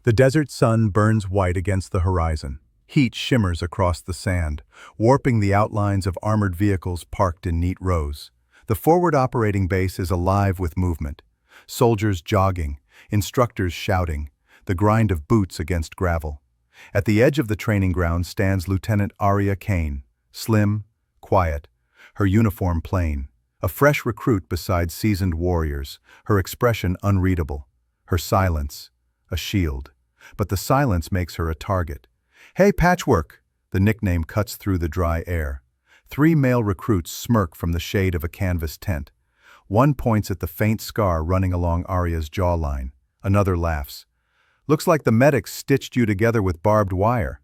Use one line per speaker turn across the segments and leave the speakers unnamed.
The desert sun burns white against the horizon. Heat shimmers across the sand, warping the outlines of armored vehicles parked in neat rows. The forward operating base is alive with movement. Soldiers jogging, instructors shouting, the grind of boots against gravel. At the edge of the training ground stands Lieutenant Arya Kane, slim, quiet, her uniform plain. A fresh recruit beside seasoned warriors, her expression unreadable, her silence, a shield. But the silence makes her a target. "Hey, Patchwork!" The nickname cuts through the dry air. 3 male recruits smirk from the shade of a canvas tent. One points at the faint scar running along Arya's jawline. Another laughs. "Looks like the medics stitched you together with barbed wire."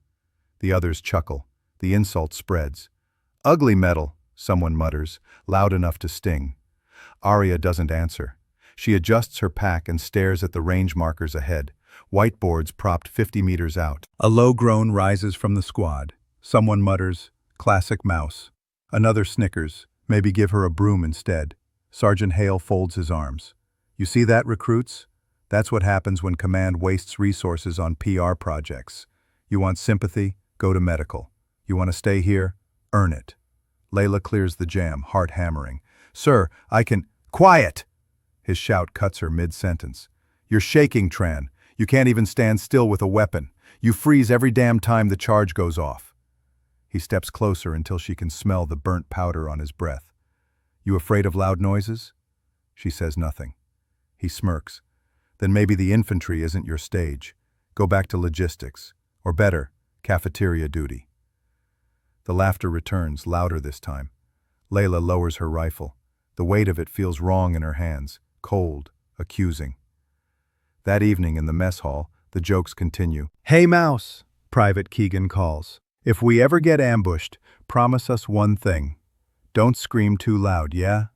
The others chuckle. The insult spreads. "Ugly metal," someone mutters, loud enough to sting. Arya doesn't answer. She adjusts her pack and stares at the range markers ahead, whiteboards propped 50 meters out. A low groan rises from the squad. Someone mutters, "Classic mouse." Another snickers, "Maybe give her a broom instead." Sergeant Hale folds his arms. "You see that, recruits? That's what happens when command wastes resources on PR projects. You want sympathy? Go to medical. You want to stay here? Earn it." Layla clears the jam, heart hammering. "Sir, I can—" "Quiet!" His shout cuts her mid-sentence. "You're shaking, Tran. You can't even stand still with a weapon. You freeze every damn time the charge goes off." He steps closer until she can smell the burnt powder on his breath. "You afraid of loud noises?" She says nothing. He smirks. "Then maybe the infantry isn't your stage. Go back to logistics. Or better, cafeteria duty." The laughter returns, louder this time. Layla lowers her rifle. The weight of it feels wrong in her hands, cold, accusing. That evening in the mess hall, the jokes continue. "Hey, Mouse," Private Keegan calls. "If we ever get ambushed, promise us one thing. Don't scream too loud, yeah?"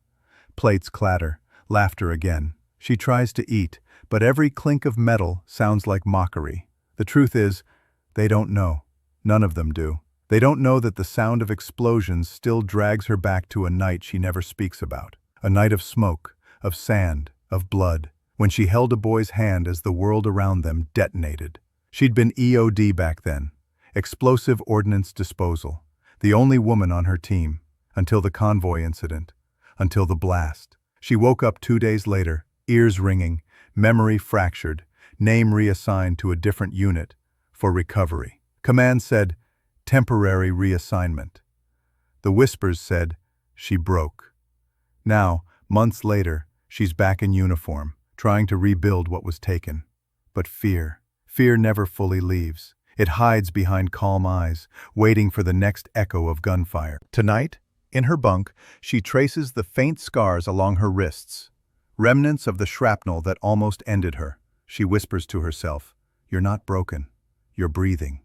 Plates clatter, laughter again. She tries to eat, but every clink of metal sounds like mockery. The truth is, they don't know. None of them do. They don't know that the sound of explosions still drags her back to a night she never speaks about. A night of smoke, of sand, of blood, when she held a boy's hand as the world around them detonated. She'd been EOD back then, explosive ordnance disposal, the only woman on her team, until the convoy incident, until the blast. She woke up 2 days later, ears ringing, memory fractured, name reassigned to a different unit, for recovery. Command said, "Temporary reassignment." The whispers said, "She broke." Now, months later, she's back in uniform, trying to rebuild what was taken. But fear never fully leaves. It hides behind calm eyes, waiting for the next echo of gunfire. Tonight, in her bunk, she traces the faint scars along her wrists, remnants of the shrapnel that almost ended her. She whispers to herself, "You're not broken. You're breathing."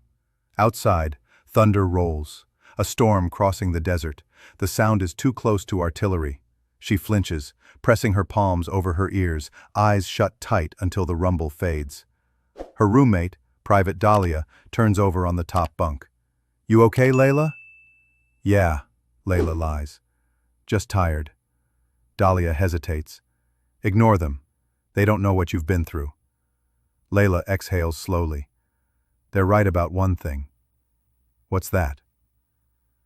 Outside, thunder rolls. A storm crossing the desert. The sound is too close to artillery. She flinches, pressing her palms over her ears, eyes shut tight until the rumble fades. Her roommate, Private Dahlia, turns over on the top bunk. "You okay, Layla?" "Yeah," Layla lies. "Just tired." Dahlia hesitates. "Ignore them. They don't know what you've been through." Layla exhales slowly. "They're right about one thing." "What's that?"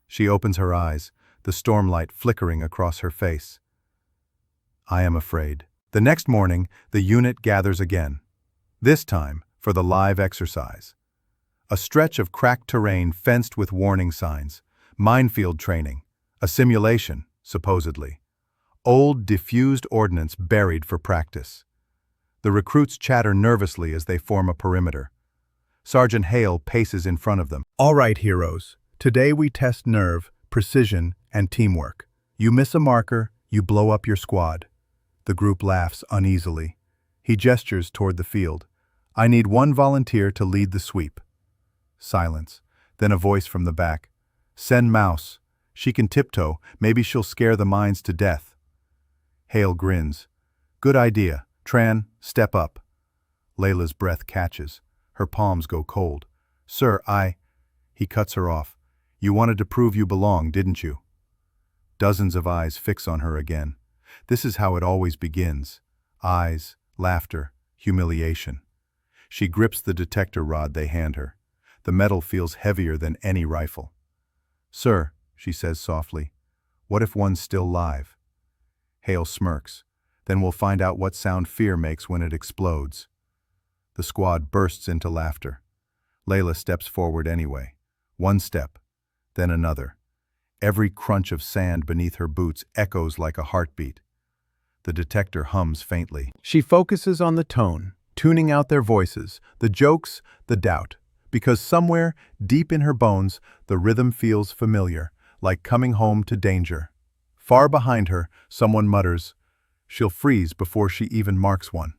She opens her eyes, the stormlight flickering across her face. "I am afraid." The next morning, the unit gathers again. This time, for the live exercise. A stretch of cracked terrain fenced with warning signs. Minefield training. A simulation, supposedly. Old, diffused ordnance buried for practice. The recruits chatter nervously as they form a perimeter. Sergeant Hale paces in front of them. "All right, heroes. Today we test nerve, precision, and teamwork. You miss a marker, you blow up your squad." The group laughs uneasily. He gestures toward the field. "I need one volunteer to lead the sweep." Silence. Then a voice from the back. "Send Mouse. She can tiptoe. Maybe she'll scare the mines to death." Hale grins. "Good idea. Tran, step up." Layla's breath catches. Her palms go cold. "Sir, He cuts her off. "You wanted to prove you belong, didn't you?" Dozens of eyes fix on her again. This is how it always begins. Eyes, laughter, humiliation. She grips the detector rod they hand her. The metal feels heavier than any rifle. "Sir," she says softly, "what if one's still live?" Hale smirks. "Then we'll find out what sound fear makes when it explodes." The squad bursts into laughter. Layla steps forward anyway. One step, then another. Every crunch of sand beneath her boots echoes like a heartbeat. The detector hums faintly. She focuses on the tone, tuning out their voices, the jokes, the doubt. Because somewhere, deep in her bones, the rhythm feels familiar, like coming home to danger. Far behind her, someone mutters, "She'll freeze before she even marks one."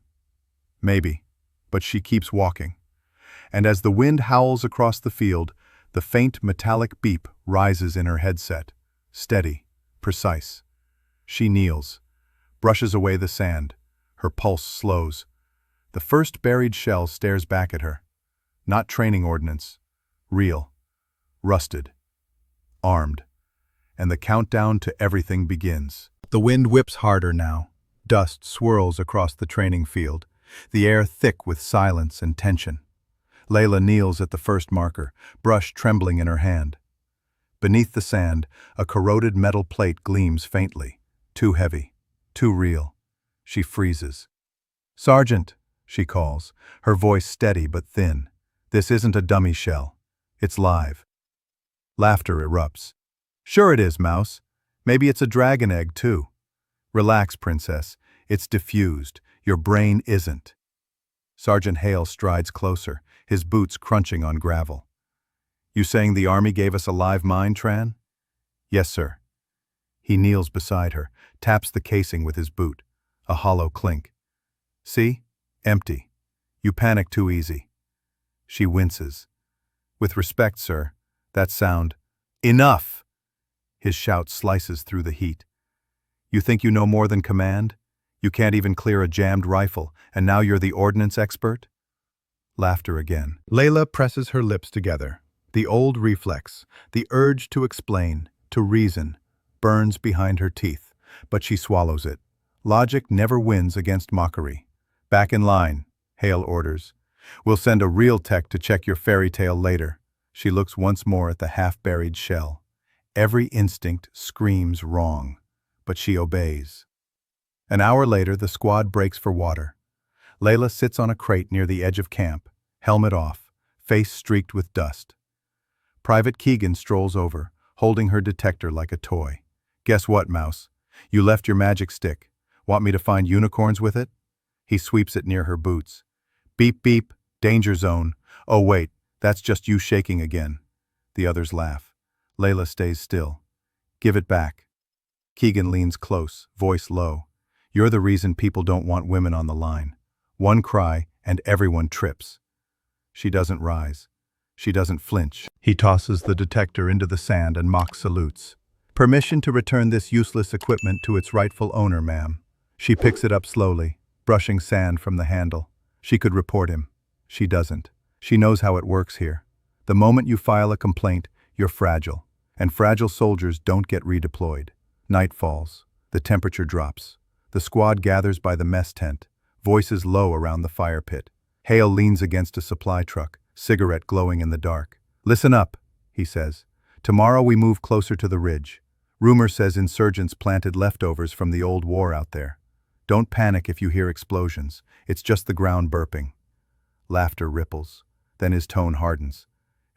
Maybe, but she keeps walking. And as the wind howls across the field, the faint metallic beep rises in her headset. Steady, precise. She kneels, brushes away the sand. Her pulse slows. The first buried shell stares back at her. Not training ordnance. Real. Rusted. Armed. And the countdown to everything begins. The wind whips harder now. Dust swirls across the training field, the air thick with silence and tension. Layla kneels at the first marker, brush trembling in her hand. Beneath the sand, a corroded metal plate gleams faintly. Too heavy. Too real. She freezes. "Sergeant," she calls, her voice steady but thin. "This isn't a dummy shell. It's live." Laughter erupts. "Sure it is, Mouse. Maybe it's a dragon egg, too." "Relax, Princess. It's diffused. Your brain isn't." Sergeant Hale strides closer, his boots crunching on gravel. "You saying the Army gave us a live mine, Tran?" "Yes, sir." He kneels beside her, taps the casing with his boot. A hollow clink. "See? Empty. You panic too easy." She winces. "With respect, sir, that sound—" "Enough!" His shout slices through the heat. "You think you know more than command? You can't even clear a jammed rifle, and now you're the ordnance expert?" Laughter again. Layla presses her lips together. The old reflex, the urge to explain, to reason, burns behind her teeth, but she swallows it. Logic never wins against mockery. "Back in line," Hale orders. "We'll send a real tech to check your fairy tale later." She looks once more at the half-buried shell. Every instinct screams wrong, but she obeys. An hour later, the squad breaks for water. Layla sits on a crate near the edge of camp, helmet off, face streaked with dust. Private Keegan strolls over, holding her detector like a toy. "Guess what, Mouse? You left your magic stick. Want me to find unicorns with it?" He sweeps it near her boots. "Beep beep, danger zone. Oh wait, that's just you shaking again." The others laugh. Layla stays still. "Give it back." Keegan leans close, voice low. "You're the reason people don't want women on the line. One cry, and everyone trips." She doesn't rise. She doesn't flinch. He tosses the detector into the sand and mock salutes. "Permission to return this useless equipment to its rightful owner, ma'am." She picks it up slowly, brushing sand from the handle. She could report him. She doesn't. She knows how it works here. The moment you file a complaint, you're fragile. And fragile soldiers don't get redeployed. Night falls. The temperature drops. The squad gathers by the mess tent, voices low around the fire pit. Hale leans against a supply truck, cigarette glowing in the dark. "Listen up," he says. "Tomorrow we move closer to the ridge. Rumor says insurgents planted leftovers from the old war out there. Don't panic if you hear explosions. It's just the ground burping." Laughter ripples. Then his tone hardens.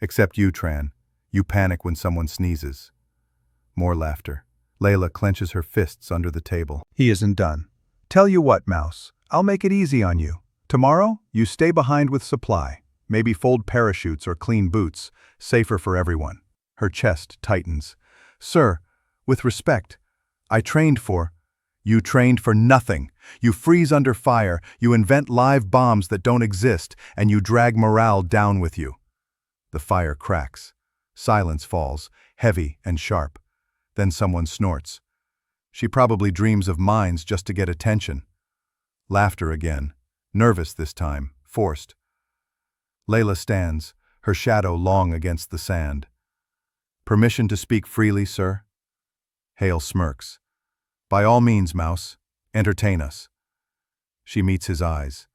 "Except you, Tran. You panic when someone sneezes." More laughter. Layla clenches her fists under the table. He isn't done. "Tell you what, Mouse. I'll make it easy on you. Tomorrow, you stay behind with supply. Maybe fold parachutes or clean boots. Safer for everyone." Her chest tightens. "Sir, with respect, I trained for—" "You trained for nothing. You freeze under fire, you invent live bombs that don't exist, and you drag morale down with you." The fire cracks. Silence falls, heavy and sharp. Then someone snorts. She probably dreams of mines just to get attention. Laughter again. Nervous this time, forced. Layla stands, her shadow long against the sand. "Permission to speak freely, sir?" Hale smirks. "By all means, Mouse. Entertain us." She meets his eyes.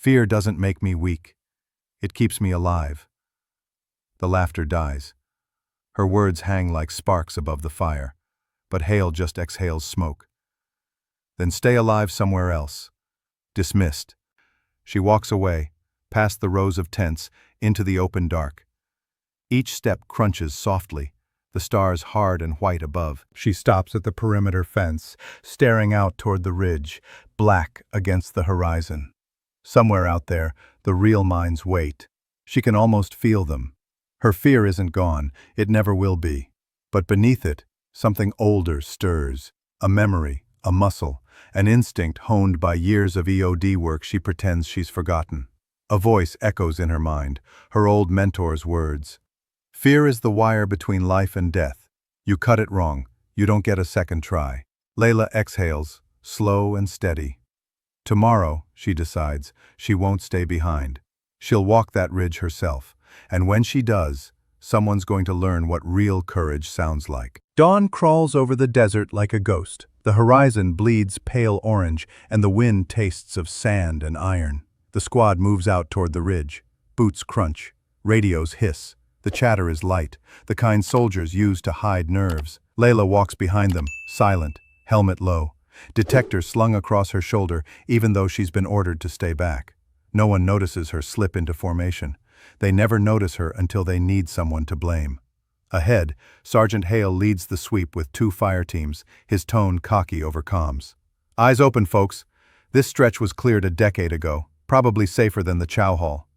Fear doesn't make me weak. It keeps me alive. The laughter dies. Her words hang like sparks above the fire, but Hale just exhales smoke. Then stay alive somewhere else. Dismissed. She walks away, past the rows of tents, into the open dark. Each step crunches softly, the stars hard and white above. She stops at the perimeter fence, staring out toward the ridge, black against the horizon. Somewhere out there, the real mines wait. She can almost feel them. Her fear isn't gone, it never will be. But beneath it, something older stirs. A memory, a muscle, an instinct honed by years of EOD work she pretends she's forgotten. A voice echoes in her mind, her old mentor's words. Fear is the wire between life and death. You cut it wrong, you don't get a second try. Layla exhales, slow and steady. Tomorrow, she decides, she won't stay behind. She'll walk that ridge herself, and when she does, someone's going to learn what real courage sounds like. Dawn crawls over the desert like a ghost. The horizon bleeds pale orange, and the wind tastes of sand and iron. The squad moves out toward the ridge. Boots crunch. Radios hiss. The chatter is light, the kind soldiers use to hide nerves. Layla walks behind them, silent, helmet low. Detector slung across her shoulder, even though she's been ordered to stay back. No one notices her slip into formation. They never notice her until they need someone to blame. Ahead, Sergeant Hale leads the sweep with 2 fire teams, his tone cocky over comms. Eyes open, folks. This stretch was cleared a decade ago, probably safer than the chow hall.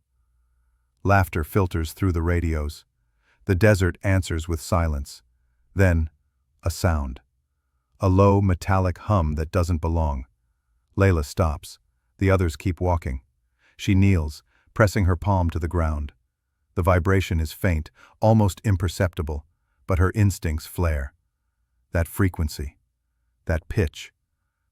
Laughter filters through the radios. The desert answers with silence. Then, a sound. A low, metallic hum that doesn't belong. Layla stops. The others keep walking. She kneels, pressing her palm to the ground. The vibration is faint, almost imperceptible, but her instincts flare. That frequency. That pitch.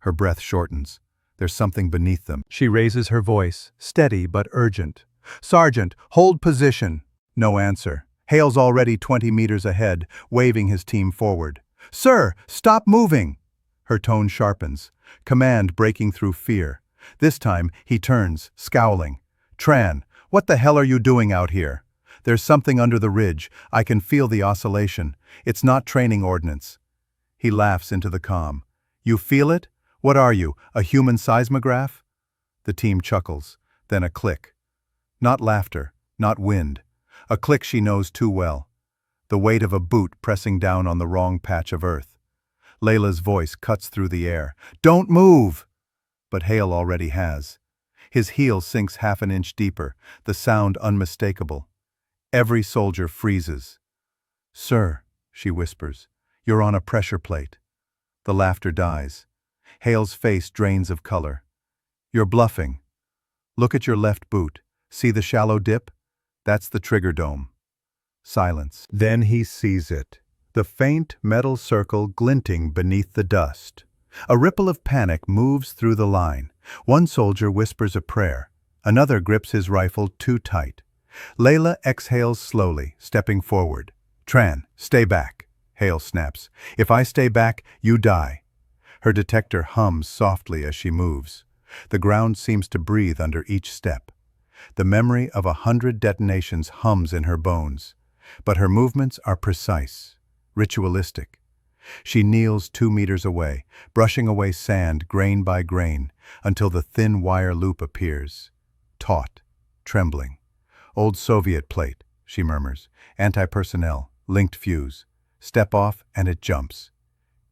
Her breath shortens. There's something beneath them. She raises her voice, steady but urgent. Sergeant, hold position. No answer. Hale's already 20 meters ahead, waving his team forward. Sir, stop moving! Her tone sharpens, command breaking through fear. This time, he turns, scowling. Tran, what the hell are you doing out here? There's something under the ridge. I can feel the oscillation. It's not training ordnance. He laughs into the comm. You feel it? What are you, a human seismograph? The team chuckles, then a click. Not laughter, not wind. A click she knows too well. The weight of a boot pressing down on the wrong patch of earth. Layla's voice cuts through the air. Don't move! But Hale already has. His heel sinks half an inch deeper, the sound unmistakable. Every soldier freezes. Sir, she whispers, you're on a pressure plate. The laughter dies. Hale's face drains of color. You're bluffing. Look at your left boot. See the shallow dip? That's the trigger dome. Silence. Then he sees it. The faint metal circle glinting beneath the dust. A ripple of panic moves through the line. One soldier whispers a prayer. Another grips his rifle too tight. Layla exhales slowly, stepping forward. Tran, stay back. Hale snaps. If I stay back, you die. Her detector hums softly as she moves. The ground seems to breathe under each step. The memory of 100 detonations hums in her bones. But her movements are precise, ritualistic. She kneels 2 meters away, brushing away sand grain by grain, until the thin wire loop appears. Taut, trembling. Old Soviet plate, she murmurs. Anti-personnel, linked fuse. Step off and it jumps.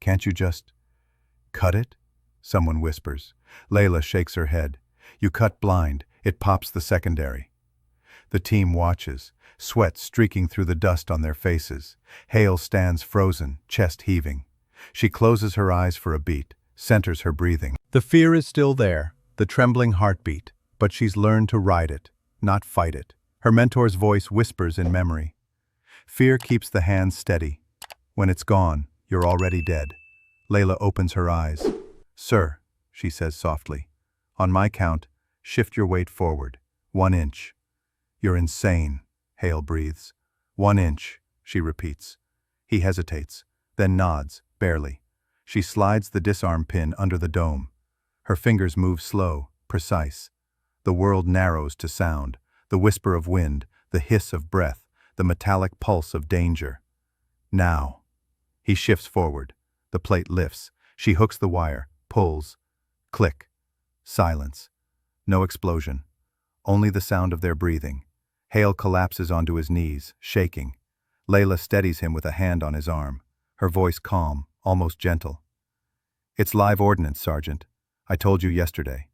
Can't you just cut it? Someone whispers. Layla shakes her head. You cut blind, it pops the secondary. The team watches, sweat streaking through the dust on their faces. Hale stands frozen, chest heaving. She closes her eyes for a beat, centers her breathing. The fear is still there, the trembling heartbeat, but she's learned to ride it, not fight it. Her mentor's voice whispers in memory. Fear keeps the hands steady. When it's gone, you're already dead. Layla opens her eyes. Sir, she says softly, on my count, shift your weight forward. 1 inch. You're insane, Hale breathes. 1 inch, she repeats. He hesitates, then nods, barely. She slides the disarm pin under the dome. Her fingers move slow, precise. The world narrows to sound, the whisper of wind, the hiss of breath, the metallic pulse of danger. Now. He shifts forward. The plate lifts. She hooks the wire, pulls. Click. Silence. No explosion. Only the sound of their breathing. Hale collapses onto his knees, shaking. Layla steadies him with a hand on his arm, her voice calm, almost gentle. "It's live ordnance, Sergeant. I told you yesterday."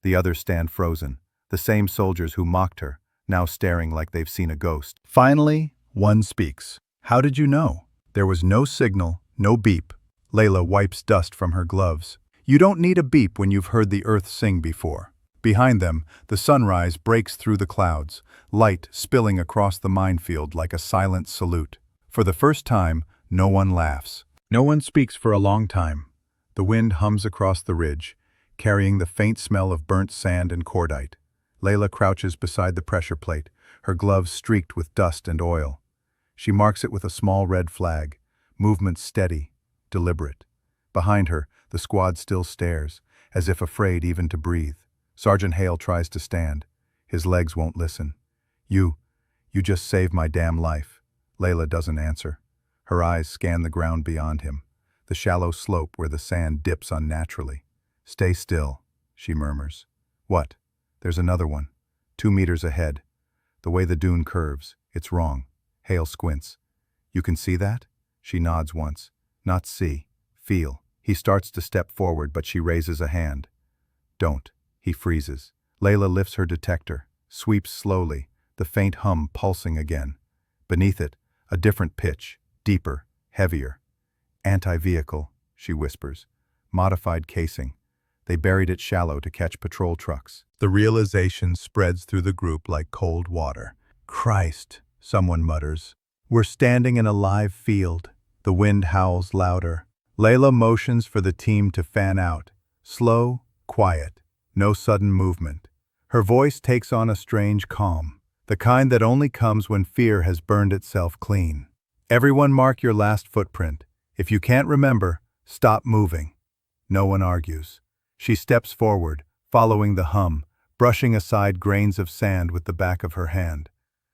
The others stand frozen, the same soldiers who mocked her, now staring like they've seen a ghost. Finally, one speaks. "How did you know?" There was no signal, no beep. Layla wipes dust from her gloves. You don't need a beep when you've heard the earth sing before. Behind them, the sunrise breaks through the clouds, light spilling across the minefield like a silent salute. For the first time, no one laughs. No one speaks for a long time. The wind hums across the ridge, carrying the faint smell of burnt sand and cordite. Layla crouches beside the pressure plate, her gloves streaked with dust and oil. She marks it with a small red flag, movement steady, deliberate. Behind her, the squad still stares, as if afraid even to breathe. Sergeant Hale tries to stand. His legs won't listen. You just saved my damn life." Layla doesn't answer. Her eyes scan the ground beyond him, the shallow slope where the sand dips unnaturally. "Stay still," she murmurs. "What?" "There's another one. 2 meters ahead. The way the dune curves, it's wrong." Hale squints. "You can see that?" She nods once. "Not see. Feel." He starts to step forward, but she raises a hand. "Don't." He freezes. Layla lifts her detector, sweeps slowly, the faint hum pulsing again. Beneath it, a different pitch, deeper, heavier. "Anti-vehicle," she whispers. "Modified casing. They buried it shallow to catch patrol trucks." The realization spreads through the group like cold water. "Christ," someone mutters. "We're standing in a live field." The wind howls louder. Layla motions for the team to fan out. Slow, quiet, no sudden movement. Her voice takes on a strange calm, the kind that only comes when fear has burned itself clean. "Everyone mark your last footprint. If you can't remember, stop moving." No one argues. She steps forward, following the hum, brushing aside grains of sand with the back of her hand.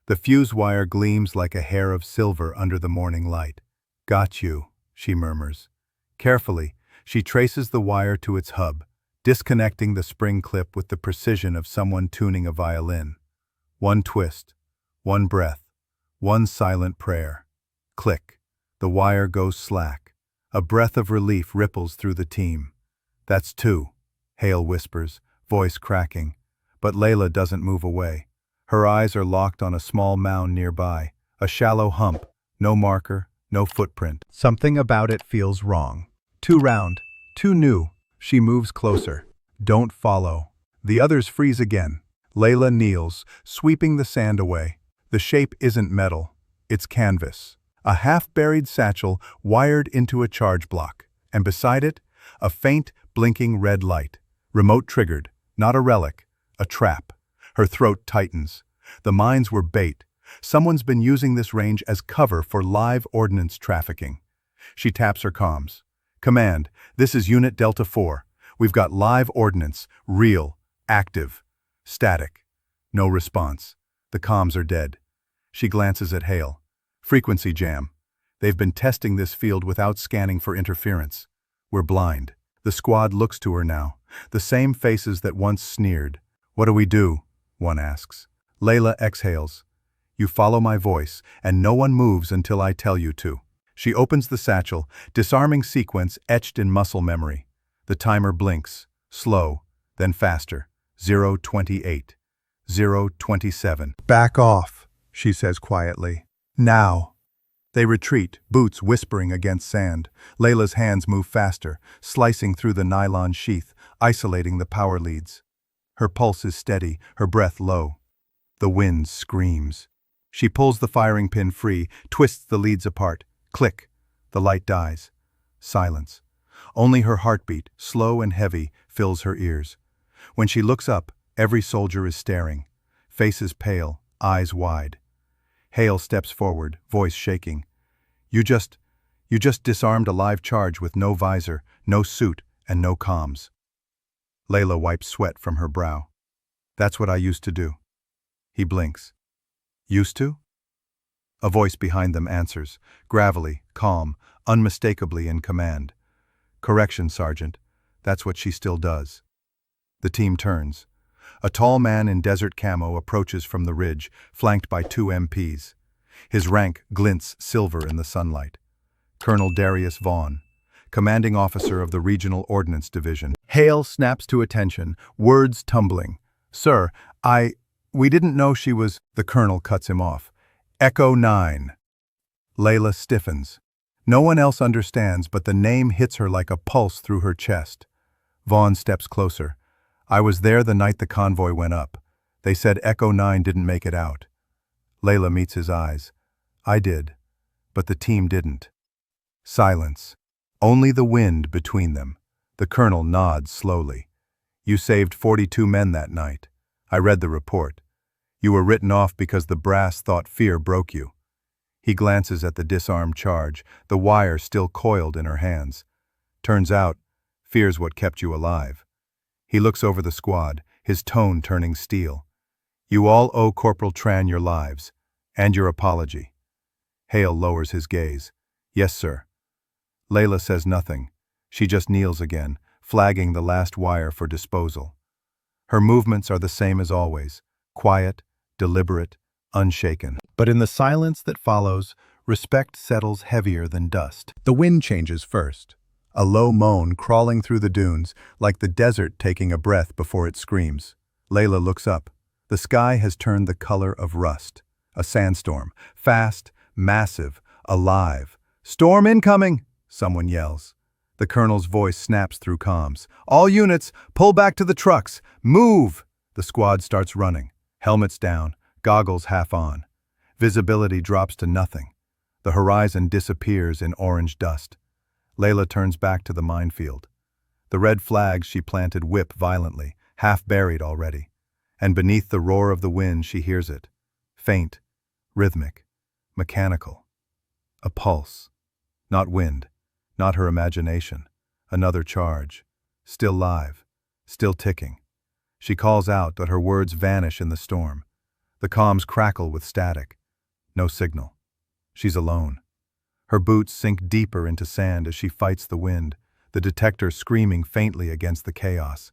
The fuse wire gleams like a hair of silver under the morning light. "Got you," she murmurs. Carefully, she traces the wire to its hub, disconnecting the spring clip with the precision of someone tuning a violin. One twist, one breath, one silent prayer. Click. The wire goes slack. A breath of relief ripples through the team. "That's 2, Hale whispers, voice cracking. But Layla doesn't move away. Her eyes are locked on a small mound nearby, a shallow hump, no marker, no footprint. Something about it feels wrong. Too round, too new. She moves closer. "Don't follow." The others freeze again. Layla kneels, sweeping the sand away. The shape isn't metal. It's canvas. A half-buried satchel wired into a charge block. And beside it, a faint, blinking red light. Remote triggered, not a relic, a trap. Her throat tightens. The mines were bait. Someone's been using this range as cover for live ordnance trafficking. She taps her comms. "Command, this is Unit Delta 4. We've got live ordnance, real, active, static." No response. The comms are dead. She glances at Hale. "Frequency jam. They've been testing this field without scanning for interference. We're blind." The squad looks to her now, the same faces that once sneered. "What do we do?" one asks. Layla exhales. "You follow my voice, and no one moves until I tell you to." She opens the satchel, disarming sequence etched in muscle memory. The timer blinks, slow, then faster. 0:28. 0:27. "Back off," she says quietly. "Now." They retreat, boots whispering against sand. Layla's hands move faster, slicing through the nylon sheath, isolating the power leads. Her pulse is steady, her breath low. The wind screams. She pulls the firing pin free, twists the leads apart. Click. The light dies. Silence. Only her heartbeat, slow and heavy, fills her ears. When she looks up, every soldier is staring. Faces pale, eyes wide. Hale steps forward, voice shaking. You just disarmed a live charge with no visor, no suit, and no comms." Layla wipes sweat from her brow. That's what I used to do. He blinks. Used to? A voice behind them answers, gravelly, calm, unmistakably in command. Correction, Sergeant. That's what she still does. The team turns. A tall man in desert camo approaches from the ridge, flanked by 2 MPs. His rank glints silver in the sunlight. Colonel Darius Vaughn, commanding officer of the Regional Ordnance Division. Hale snaps to attention, words tumbling. Sir, we didn't know she was... The colonel cuts him off. Echo 9. Layla stiffens. No one else understands, but the name hits her like a pulse through her chest. Vaughn steps closer. I was there the night the convoy went up. They said Echo 9 didn't make it out. Layla meets his eyes. I did, but the team didn't. Silence. Only the wind between them. The colonel nods slowly. You saved 42 men that night. I read the report. You were written off because the brass thought fear broke you. He glances at the disarmed charge, the wire still coiled in her hands. Turns out, fear's what kept you alive. He looks over the squad, his tone turning steel. You all owe Corporal Tran your lives, and your apology. Hale lowers his gaze. Yes, sir. Layla says nothing. She just kneels again, flagging the last wire for disposal. Her movements are the same as always, quiet, deliberate, unshaken. But in the silence that follows, respect settles heavier than dust. The wind changes first. A low moan crawling through the dunes, like the desert taking a breath before it screams. Layla looks up. The sky has turned the color of rust. A sandstorm. Fast, massive, alive. Storm incoming! Someone yells. The colonel's voice snaps through comms. All units, pull back to the trucks. Move! The squad starts running. Helmets down, goggles half on. Visibility drops to nothing. The horizon disappears in orange dust. Layla turns back to the minefield. The red flags she planted whip violently, half buried already. And beneath the roar of the wind she hears it. Faint, rhythmic, mechanical. A pulse. Not wind, not her imagination. Another charge. Still live, still ticking. She calls out, but her words vanish in the storm. The comms crackle with static. No signal. She's alone. Her boots sink deeper into sand as she fights the wind, the detector screaming faintly against the chaos.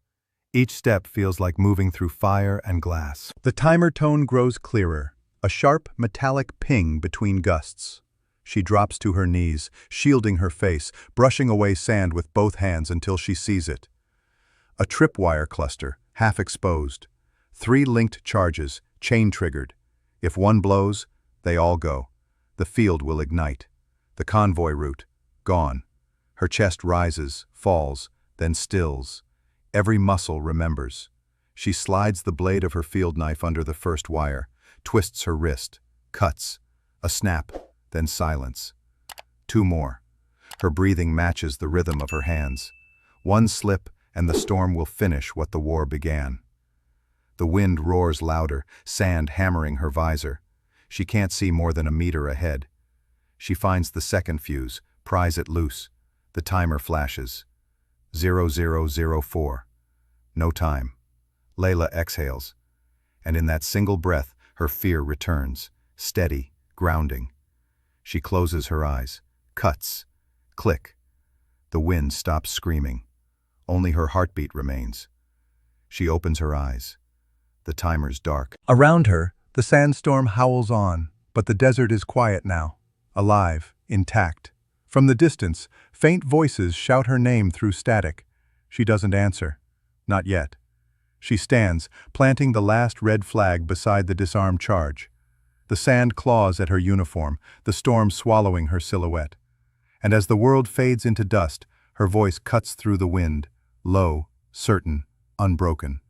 Each step feels like moving through fire and glass. The timer tone grows clearer, a sharp, metallic ping between gusts. She drops to her knees, shielding her face, brushing away sand with both hands until she sees it. A tripwire cluster, half exposed. 3 linked charges, chain-triggered. If one blows, they all go. The field will ignite. The convoy route, gone. Her chest rises, falls, then stills. Every muscle remembers. She slides the blade of her field knife under the first wire, twists her wrist, cuts. A snap, then silence. 2 more. Her breathing matches the rhythm of her hands. One slip, and the storm will finish what the war began. The wind roars louder, sand hammering her visor. She can't see more than a meter ahead. She finds the second fuse, pries it loose. The timer flashes. 0004. No time. Layla exhales. And in that single breath, her fear returns, steady, grounding. She closes her eyes. Cuts. Click. The wind stops screaming. Only her heartbeat remains. She opens her eyes. The timer's dark. Around her, the sandstorm howls on, but the desert is quiet now. Alive, intact. From the distance, faint voices shout her name through static. She doesn't answer. Not yet. She stands, planting the last red flag beside the disarmed charge. The sand claws at her uniform, the storm swallowing her silhouette. And as the world fades into dust, her voice cuts through the wind, low, certain, unbroken.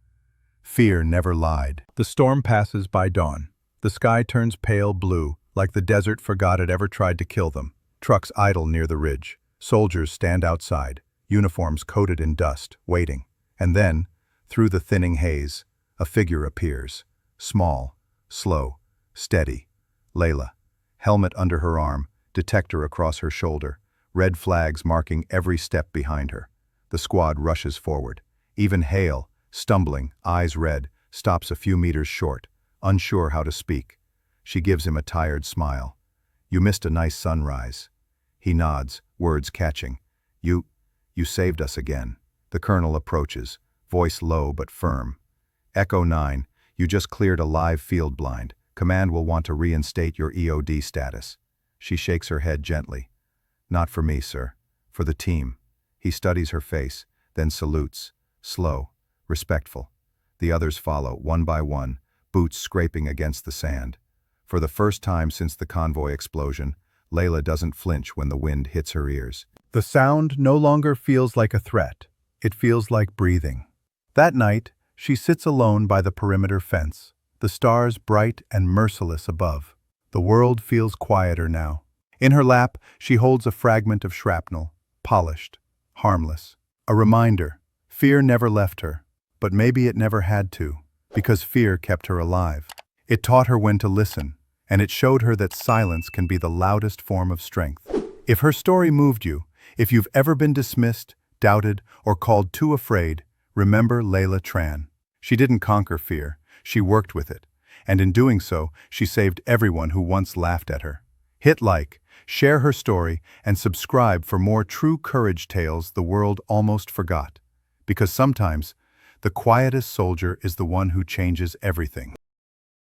Fear never lied. The storm passes by dawn. The sky turns pale blue, like the desert forgot it ever tried to kill them. Trucks idle near the ridge. Soldiers stand outside, uniforms coated in dust, waiting. And then, through the thinning haze, a figure appears. Small, slow, steady. Layla. Helmet under her arm, detector across her shoulder, red flags marking every step behind her. The squad rushes forward. Even Hale, stumbling, eyes red, stops a few meters short, unsure how to speak. She gives him a tired smile. "You missed a nice sunrise." He nods, words catching. You saved us again." The colonel approaches, voice low but firm. "Echo 9, you just cleared a live field blind. Command will want to reinstate your EOD status." She shakes her head gently. "Not for me, sir. For the team." He studies her face, then salutes, slow, respectful. The others follow, one by one, boots scraping against the sand. For the first time since the convoy explosion, Layla doesn't flinch when the wind hits her ears. The sound no longer feels like a threat. It feels like breathing. That night, she sits alone by the perimeter fence, the stars bright and merciless above. The world feels quieter now. In her lap, she holds a fragment of shrapnel, polished, harmless. A reminder, fear never left her, but maybe it never had to, because fear kept her alive. It taught her when to listen, and it showed her that silence can be the loudest form of strength. If her story moved you, if you've ever been dismissed, doubted, or called too afraid, remember Layla Tran. She didn't conquer fear, she worked with it, and in doing so, she saved everyone who once laughed at her. Hit like, share her story, and subscribe for more true courage tales the world almost forgot. Because sometimes, the quietest soldier is the one who changes everything.